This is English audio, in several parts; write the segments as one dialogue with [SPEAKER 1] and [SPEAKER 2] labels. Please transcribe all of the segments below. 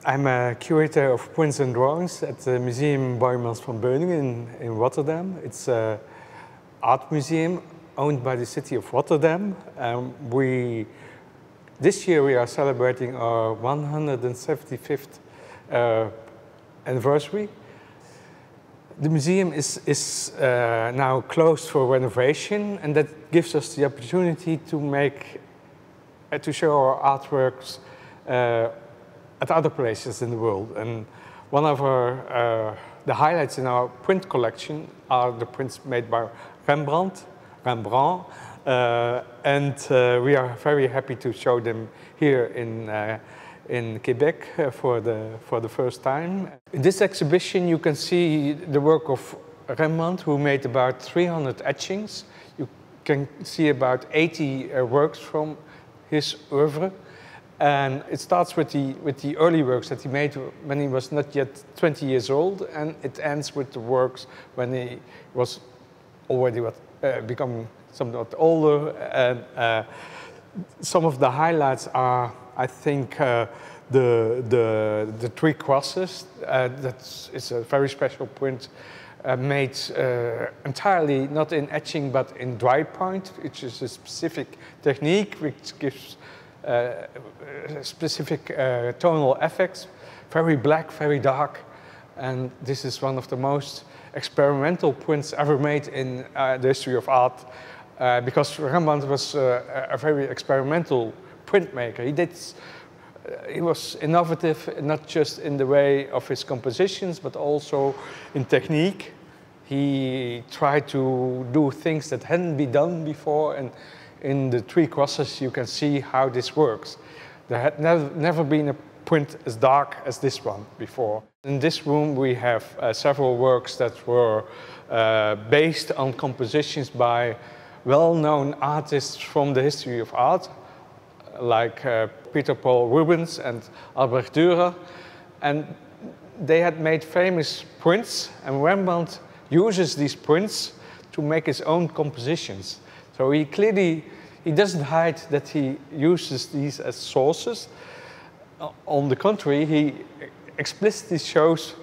[SPEAKER 1] I'm a curator of prints and drawings at the Museum Boijmans Van Beuningen in Rotterdam. It's an art museum owned by the city of Rotterdam. This year we are celebrating our 175th anniversary. The museum is now closed for renovation, and that gives us the opportunity to show our artworks at other places in the world. And one of the highlights in our print collection are the prints made by Rembrandt, and we are very happy to show them here in Québec for the first time. In this exhibition you can see the work of Rembrandt, who made about 300 etchings. You can see about 80 works from his oeuvre. And it starts with the early works that he made when he was not yet 20 years old, and it ends with the works when he was already becoming somewhat older. And some of the highlights are, I think, the three crosses. It's a very special print made entirely not in etching but in dry point, which is a specific technique which gives specific tonal effects, very black, very dark, and this is one of the most experimental prints ever made in the history of art, because Rembrandt was a very experimental printmaker. He was innovative not just in the way of his compositions but also in technique. He tried to do things that hadn't been done before, and in the three crosses you can see how this works. There had never been a print as dark as this one before. In this room we have several works that were based on compositions by well-known artists from the history of art, like Peter Paul Rubens and Albrecht Dürer, and they had made famous prints, and Rembrandt uses these prints to make his own compositions. So he doesn't hide that he uses these as sources. On the contrary, he explicitly shows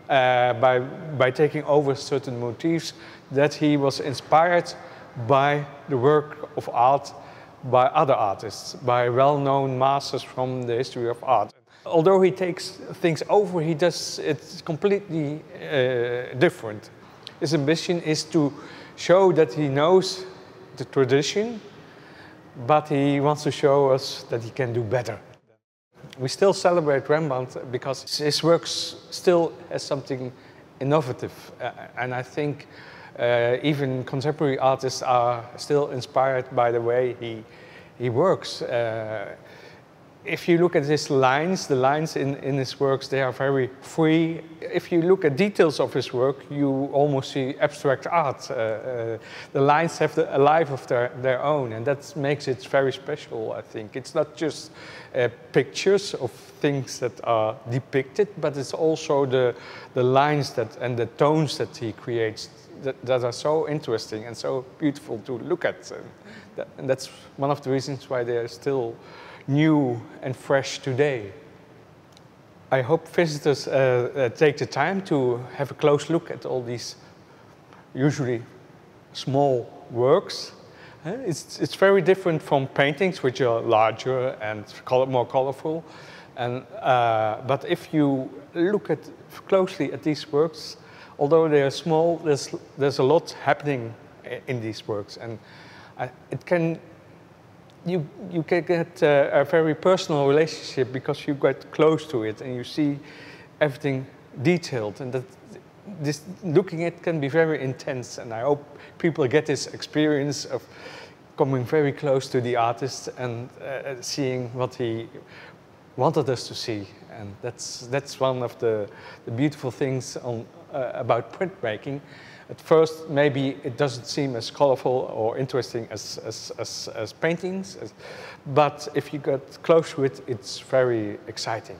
[SPEAKER 1] by taking over certain motifs that he was inspired by the work of art by other artists, by well-known masters from the history of art. Although he takes things over, he does it completely different. His ambition is to show that he knows the tradition, but he wants to show us that he can do better. We still celebrate Rembrandt because his works still has something innovative, and I think even contemporary artists are still inspired by the way he works. If you look at his lines, the lines in his works, they are very free. If you look at details of his work, you almost see abstract art. The lines have a life of their own, and that makes it very special, I think. It's not just pictures of things that are depicted, but it's also the lines and the tones that he creates that are so interesting and so beautiful to look at. And that's one of the reasons why they are still new and fresh today. I hope visitors take the time to have a close look at all these usually small works. It's very different from paintings, which are larger and more colorful. But if you look closely at these works, although they are small, there's a lot happening in these works, and you can get a very personal relationship because you get close to it and you see everything detailed, and looking at it can be very intense, and I hope people get this experience of coming very close to the artist and seeing what he wanted us to see. And that's one of the beautiful things about printmaking. At first, maybe it doesn't seem as colorful or interesting as paintings, but if you get close to it, it's very exciting.